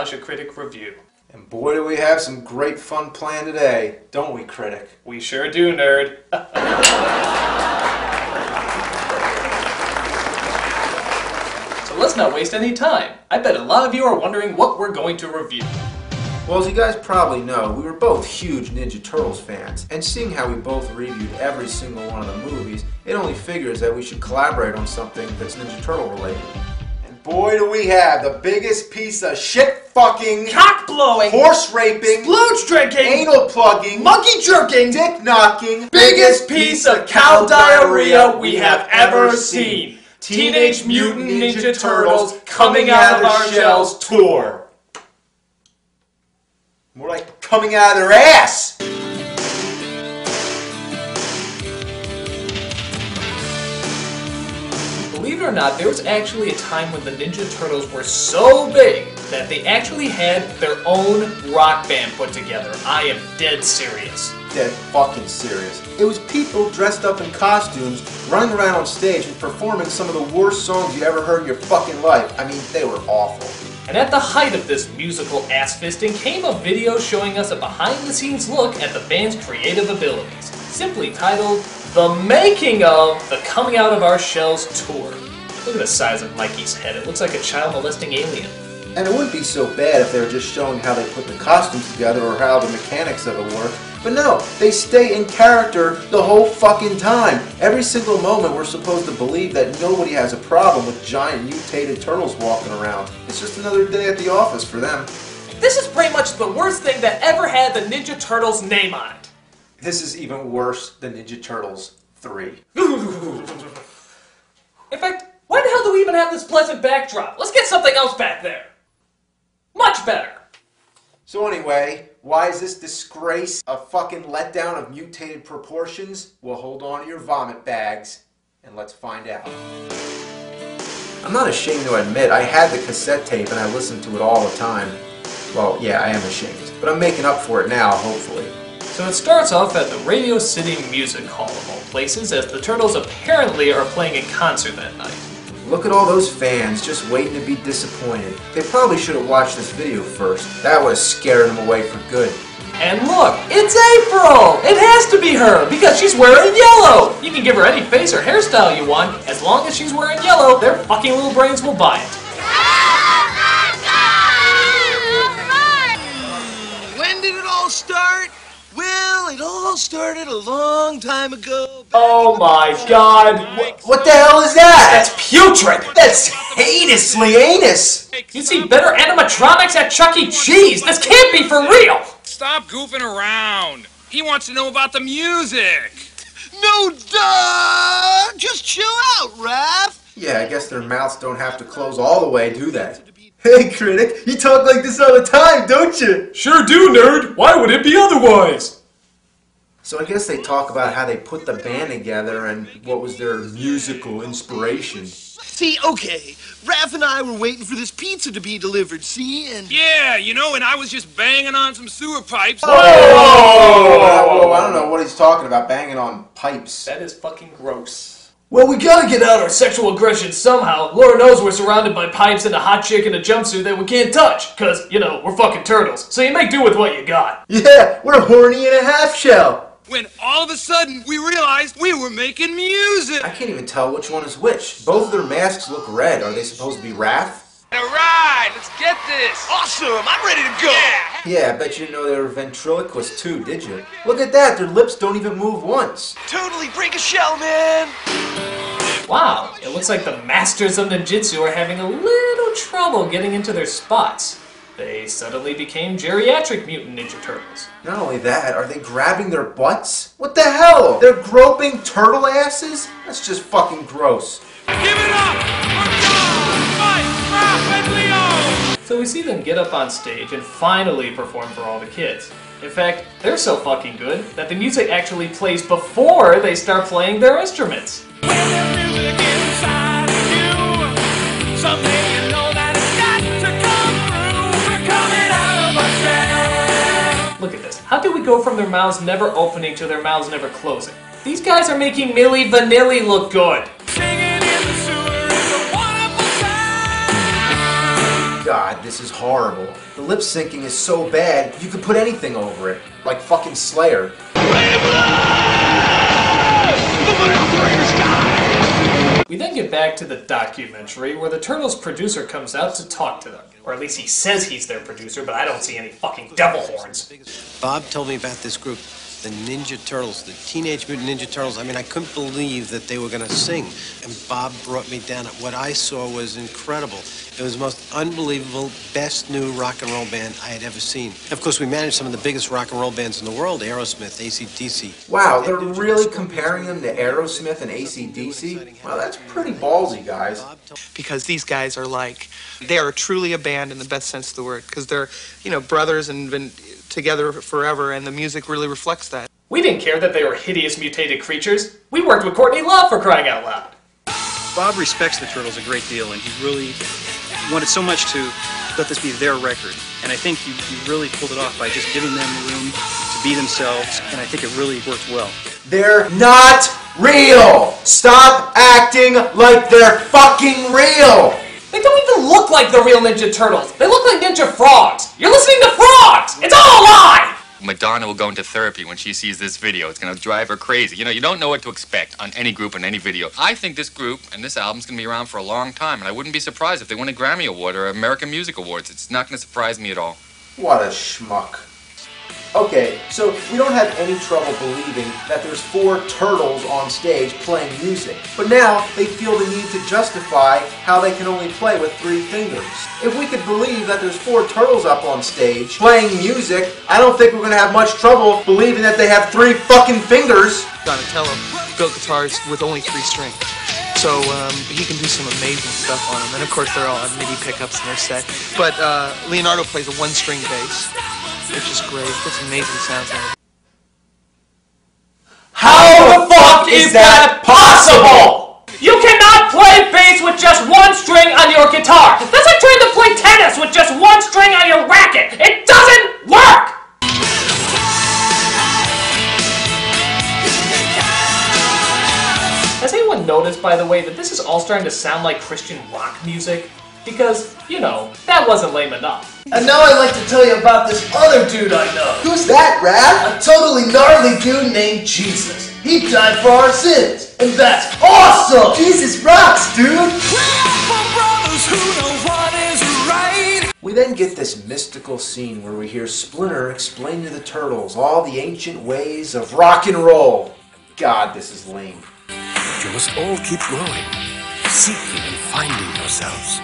Nostalgia Critic review. And boy do we have some great fun planned today, don't we, Critic? We sure do, nerd. So let's not waste any time. I bet a lot of you are wondering what we're going to review. Well, as you guys probably know, we were both huge Ninja Turtles fans, and seeing how we both reviewed every single one of the movies, it only figures that we should collaborate on something that's Ninja Turtle related. And boy do we have the biggest piece of shit fucking, Cock blowing, horse raping, splooge drinking, anal plugging, monkey jerking, dick knocking, biggest piece of cow diarrhea we have ever seen. Teenage Mutant Ninja Turtles Coming Out of Our Shells Tour. More like coming out of their ass! Believe it or not, there was actually a time when the Ninja Turtles were so big that they actually had their own rock band put together. I am dead serious. Dead fucking serious. It was people dressed up in costumes, running around on stage and performing some of the worst songs you ever heard in your fucking life. I mean, they were awful. And at the height of this musical ass-fisting came a video showing us a behind-the-scenes look at the band's creative abilities, simply titled, The Making of the Coming Out of Our Shells Tour. Look at the size of Mikey's head, it looks like a child-molesting alien. And it wouldn't be so bad if they were just showing how they put the costumes together or how the mechanics of it work. But no, they stay in character the whole fucking time. Every single moment we're supposed to believe that nobody has a problem with giant mutated turtles walking around. It's just another day at the office for them. This is pretty much the worst thing that ever had the Ninja Turtles name on it. This is even worse than Ninja Turtles 3. In fact, why the hell do we even have this pleasant backdrop? Let's get something else back there. Much better. So anyway, why is this disgrace a fucking letdown of mutated proportions? Well, hold on to your vomit bags, and let's find out. I'm not ashamed to admit I had the cassette tape and I listened to it all the time. Well, yeah, I am ashamed, but I'm making up for it now, hopefully. So it starts off at the Radio City Music Hall of all places, as the Turtles apparently are playing a concert that night. Look at all those fans just waiting to be disappointed. They probably should have watched this video first. That would have scared them away for good. And look, it's April! It has to be her, because she's wearing yellow! You can give her any face or hairstyle you want, as long as she's wearing yellow, their fucking little brains will buy it. When did it all start? Well, it all started a long time ago. Oh my god! What the hell is that? That's putrid! That's heinously anus! You see better animatronics at Chuck E. Cheese! This can't be for real! Stop goofing around. He wants to know about the music. No, duh! Just chill out, Raph. Yeah, I guess their mouths don't have to close all the way, do they? Hey, Critic, you talk like this all the time, don't you? Sure do, nerd! Why would it be otherwise? So I guess they talk about how they put the band together and what was their musical inspiration. See, okay, Raph and I were waiting for this pizza to be delivered, see, and... Yeah, you know, and I was just banging on some sewer pipes. Whoa, I don't know what he's talking about, banging on pipes. That is fucking gross. Well, we gotta get out our sexual aggression somehow. Lord knows we're surrounded by pipes and a hot chick in a jumpsuit that we can't touch. Cause, you know, we're fucking turtles. So you make do with what you got. Yeah, we're horny in a half shell. When all of a sudden we realized we were making music. I can't even tell which one is which. Both of their masks look red. Are they supposed to be Raph? Alright, let's get this. Awesome, I'm ready to go. Yeah. Yeah, I bet you didn't know they were ventriloquists too, did you? Look at that, their lips don't even move once. Totally break a shell, man. Wow, it looks like the masters of ninjutsu are having a little trouble getting into their spots. They suddenly became geriatric mutant Ninja Turtles. Not only that, are they grabbing their butts? What the hell? They're groping turtle asses? That's just fucking gross. Give it up for John, Mike, Raph, and Leo. So we see them get up on stage and finally perform for all the kids. In fact, they're so fucking good that the music actually plays before they start playing their instruments. Look at this. How do we go from their mouths never opening to their mouths never closing? These guys are making Milli Vanilli look good. God, this is horrible. The lip syncing is so bad, you could put anything over it. Like fucking Slayer. We then get back to the documentary where the Turtles producer comes out to talk to them. Or at least he says he's their producer, but I don't see any fucking devil horns. Bob told me about this group, the Ninja Turtles, the Teenage Mutant Ninja Turtles. I mean, I couldn't believe that they were going to sing. And Bob brought me down. What I saw was incredible. It was the most unbelievable, best new rock and roll band I had ever seen. Of course, we managed some of the biggest rock and roll bands in the world, Aerosmith, AC/DC. Wow, they're really comparing them to Aerosmith and AC/DC? Wow, that's pretty ballsy, guys. Because these guys are like, they are truly a band in the best sense of the word. Because they're, you know, brothers and been together forever, and the music really reflects that. We didn't care that they were hideous mutated creatures. We worked with Courtney Love, for crying out loud. Bob respects the Turtles a great deal, and he really wanted so much to let this be their record. And I think he really pulled it off by just giving them the room to be themselves, and I think it really worked well. They're not real! Stop acting like they're fucking real! They don't even look like the real Ninja Turtles. They look like Ninja Frogs. You're listening to frogs! It's all a lie! Madonna will go into therapy when she sees this video. It's going to drive her crazy. You know, you don't know what to expect on any group and any video. I think this group and this album's going to be around for a long time, and I wouldn't be surprised if they win a Grammy Award or American Music Awards. It's not going to surprise me at all. What a schmuck. Okay, so we don't have any trouble believing that there's 4 turtles on stage playing music. But now they feel the need to justify how they can only play with 3 fingers. If we could believe that there's 4 turtles up on stage playing music, I don't think we're going to have much trouble believing that they have 3 fucking fingers. Donatello built guitars with only 3 strings. So he can do some amazing stuff on them. And of course they're all on MIDI pickups in their set. But Leonardo plays a 1-string bass, which is great. Gets amazing sounds out of it. How the fuck is that possible? You cannot play bass with just 1 string on your guitar. That's like trying to play tennis with just 1 string on your racket. It doesn't work! Has anyone noticed, by the way, that this is all starting to sound like Christian rock music? Because, you know, that wasn't lame enough. And now I'd like to tell you about this other dude I know. Who's that, Rad? A totally gnarly dude named Jesus. He died for our sins, and that's awesome! Jesus rocks, dude! We then get this mystical scene where we hear Splinter explain to the Turtles all the ancient ways of rock and roll. God, this is lame. You must all keep growing, seeking and finding yourselves.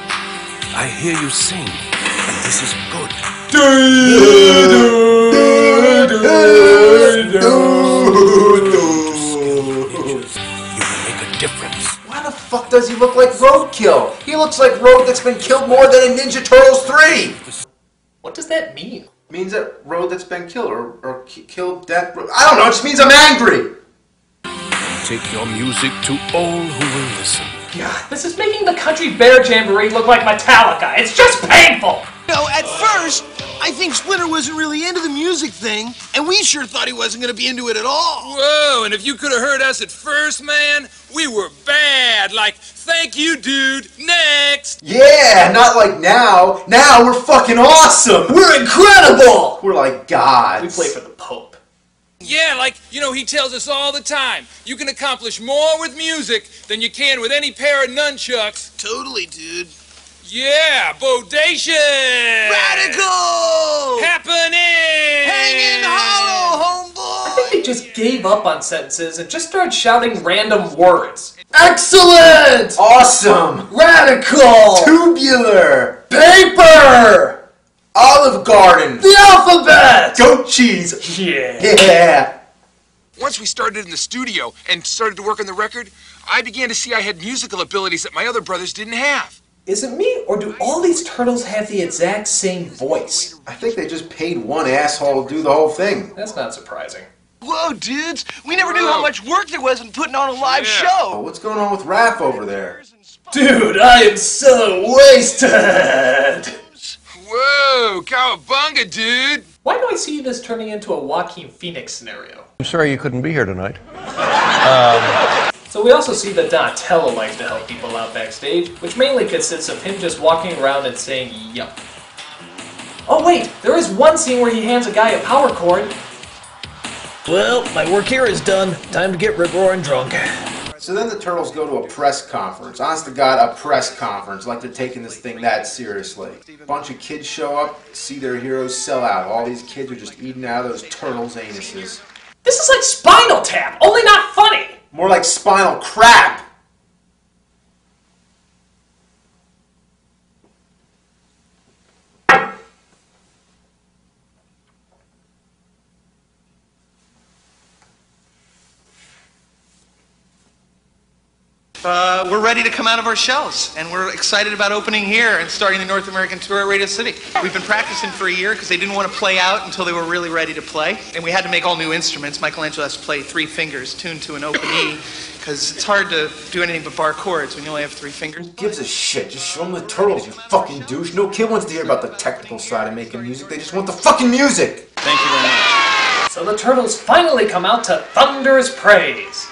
I hear you sing, and this is good. You will make a difference. Why the fuck does he look like Roadkill? He looks like Road that's been killed more than in Ninja Turtles 3! What does that mean? It means that Road that's been killed, or killed death. I don't know, it just means I'm angry! Take your music to all who will listen. God, this is making the Country Bear Jamboree look like Metallica. It's just painful! You know, at first, I think Splinter wasn't really into the music thing, and we sure thought he wasn't going to be into it at all. Whoa, and if you could have heard us at first, man, we were bad. Like, thank you, dude. Next! Yeah, not like now. Now we're fucking awesome! We're incredible! We're like gods. We play for the Pope. Yeah, like, you know, he tells us all the time, you can accomplish more with music than you can with any pair of nunchucks. Totally, dude. Yeah, bodacious! Radical! Happening! Hanging hollow, homeboy! I think they just gave up on sentences and just started shouting random words. Excellent! Awesome! Radical! Tubular! Paper! Olive Garden! The alphabet! Goat cheese! Yeah. Yeah! Once we started in the studio and started to work on the record, I began to see I had musical abilities that my other brothers didn't have. Is it me, or do all these turtles have the exact same voice? I think they just paid one asshole to do the whole thing. That's not surprising. Whoa, dudes! We never knew how much work there was in putting on a live Oh, show! what's going on with Raph over there? Dude, I am so wasted! Whoa, cowabunga, dude! Why do I see this turning into a Joaquin Phoenix scenario? I'm sorry you couldn't be here tonight. So we also see that Donatello likes to help people out backstage, which mainly consists of him just walking around and saying, yup. Oh wait, there is one scene where he hands a guy a power cord. Well, my work here is done. Time to get rip-roaring drunk. So then the Turtles go to a press conference. Honest to God, a press conference. Like they're taking this thing that seriously. A bunch of kids show up, see their heroes sell out. All these kids are just eating out of those Turtles' anuses. This is like Spinal Tap, only not funny! More like Spinal Crap! We're ready to come out of our shells, and we're excited about opening here and starting the North American tour at Radio City. We've been practicing for a year because they didn't want to play out until they were really ready to play, and we had to make all new instruments. Michelangelo has to play 3 fingers tuned to an open E, because it's hard to do anything but bar chords when you only have 3 fingers. Who gives a shit? Just show them the Turtles, you fucking douche. No kid wants to hear about the technical side of making music. They just want the fucking music! Thank you very much. So the Turtles finally come out to thunderous praise.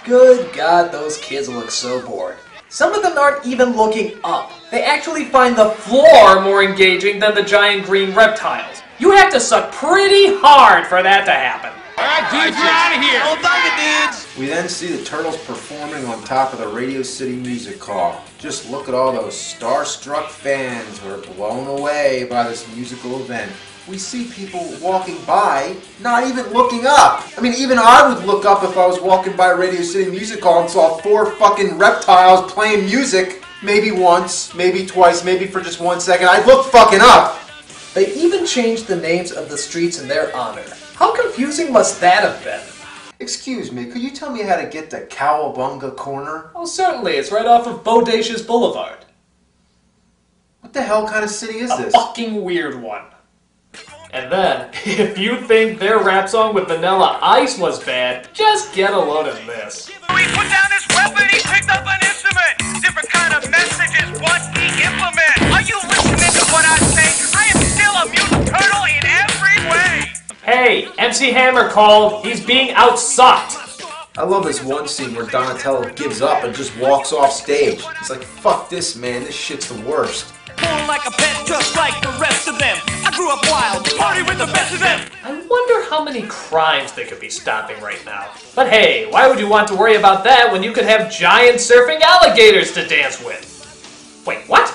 Good God, those kids look so bored. Some of them aren't even looking up. They actually find the floor more engaging than the giant green reptiles. You have to suck pretty hard for that to happen. Alright, dudes, we're out of here! Oh, bye, dudes! We then see the Turtles performing on top of the Radio City Music Hall. Just look at all those starstruck fans who are blown away by this musical event. We see people walking by, not even looking up. I mean, even I would look up if I was walking by Radio City Music Hall and saw 4 fucking reptiles playing music. Maybe once, maybe twice, maybe for just 1 second. I'd look fucking up. They even changed the names of the streets in their honor. How confusing must that have been? Excuse me, could you tell me how to get to Cowabunga Corner? Oh, certainly. It's right off of Bodacious Boulevard. What the hell kind of city is A this? fucking weird one. And then, if you think their rap song with Vanilla Ice was bad, just get a load of this. He put down his weapon, he picked up an instrument. Different kind of messages, what he implement. Are you listening to what I say? I am still a mutant turtle in every way. Hey, MC Hammer called. He's being outsucked. I love this one scene where Donatello gives up and just walks off stage. He's like, fuck this, man, this shit's the worst. Born like a pet, just like the rest of them. I grew up wild, party with the best of them. I wonder how many crimes they could be stopping right now. But hey, why would you want to worry about that when you could have giant surfing alligators to dance with? Wait, what?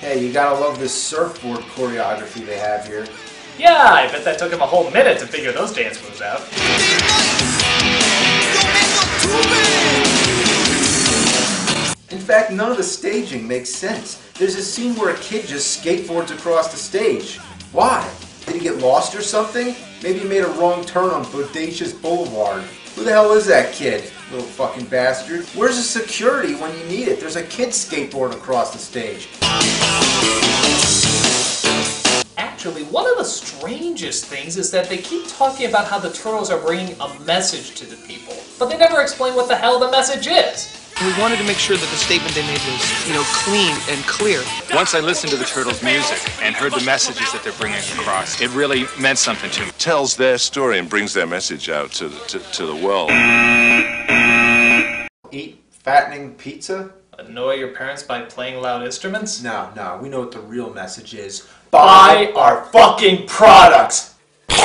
Hey, you gotta love this surfboard choreography they have here. Yeah, I bet that took him a whole minute to figure those dance moves out. In fact, none of the staging makes sense. There's a scene where a kid just skateboards across the stage. Why? Did he get lost or something? Maybe he made a wrong turn on Bodacious Boulevard. Who the hell is that kid? Little fucking bastard. Where's the security when you need it? There's a kid skateboarding across the stage. Actually, one of the strangest things is that they keep talking about how the Turtles are bringing a message to the people, but they never explain what the hell the message is. We wanted to make sure that the statement they made was, clean and clear. Once I listened to the Turtles' music and heard the messages that they're bringing across, it really meant something to me. Tells their story and brings their message out to the world. Eat fattening pizza? Annoy your parents by playing loud instruments? No, we know what the real message is. Buy our fucking products! Hey,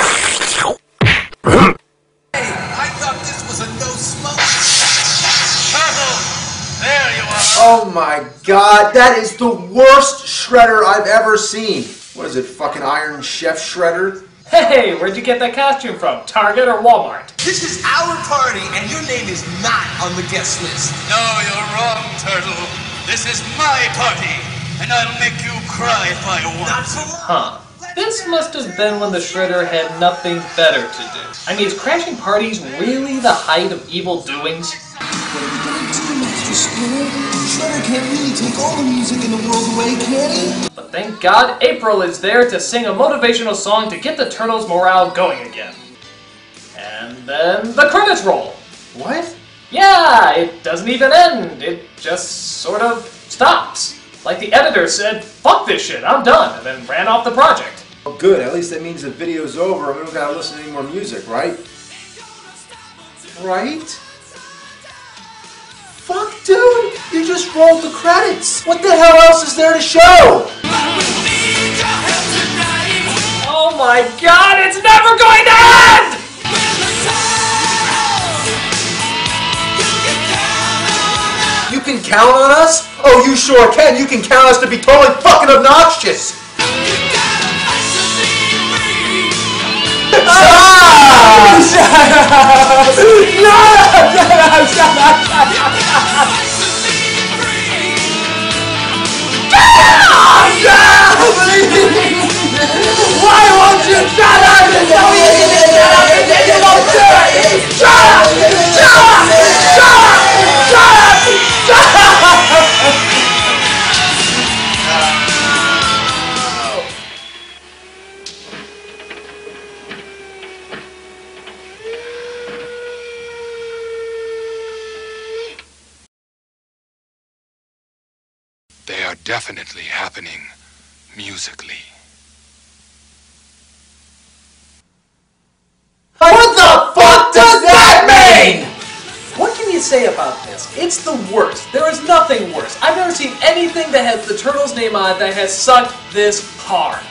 I thought this was a no smoke. There you are. Oh my god, that is the worst shredder I've ever seen. What is it, fucking Iron Chef Shredder? Hey, where'd you get that costume from? Target or Walmart? This is our party, and your name is not on the guest list. No, you're wrong, Turtle. This is my party, and I'll make you cry if I want to. Huh. This must have been when the Shredder had nothing better to do. I mean, is crashing parties really the height of evil doings? Shredder can't really take all the music in the world away, can he? But thank God April is there to sing a motivational song to get the Turtles' morale going again. And then the credits roll. What? Yeah, it doesn't even end. It just sort of stops. Like the editor said, fuck this shit, I'm done, and then ran off the project. Well, good. At least that means the video's over and we don't gotta listen to any more music, right? Right? Fuck, dude! You just rolled the credits! What the hell else is there to show? Oh my god, it's never going to end! You can count on us? Oh, you sure can. You can count us to be totally fucking obnoxious. Why won't you shut up? You know you can shut up and then you won't do it! Shut up! Shut up! Shut up! Shut up! Shut up! They are definitely happening musically. What the fuck does that mean? What can you say about this? It's the worst. There is nothing worse. I've never seen anything that has the Turtles' name on it that has sucked this hard.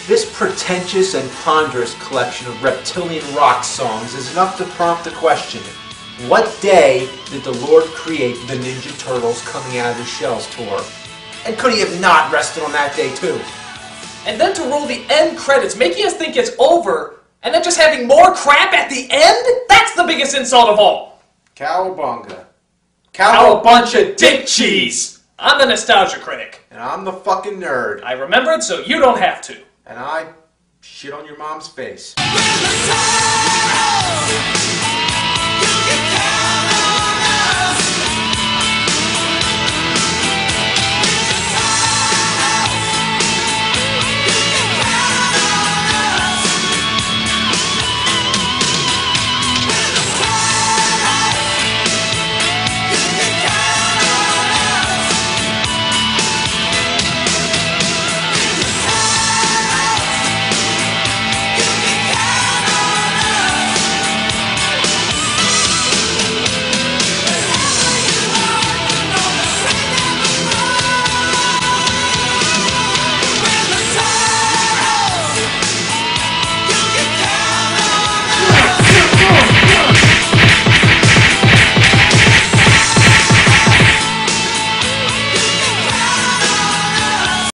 This pretentious and ponderous collection of reptilian rock songs is enough to prompt the question, what day did the Lord create the Ninja Turtles Coming Out of the Shells tour? And could he have not rested on that day too? And then to roll the end credits, making us think it's over, and then just having more crap at the end? That's the biggest insult of all. Cowabunga. How a bunch of dick cheese. I'm the nostalgia critic. And I'm the fucking nerd. I remembered so you don't have to. And I shit on your mom's face.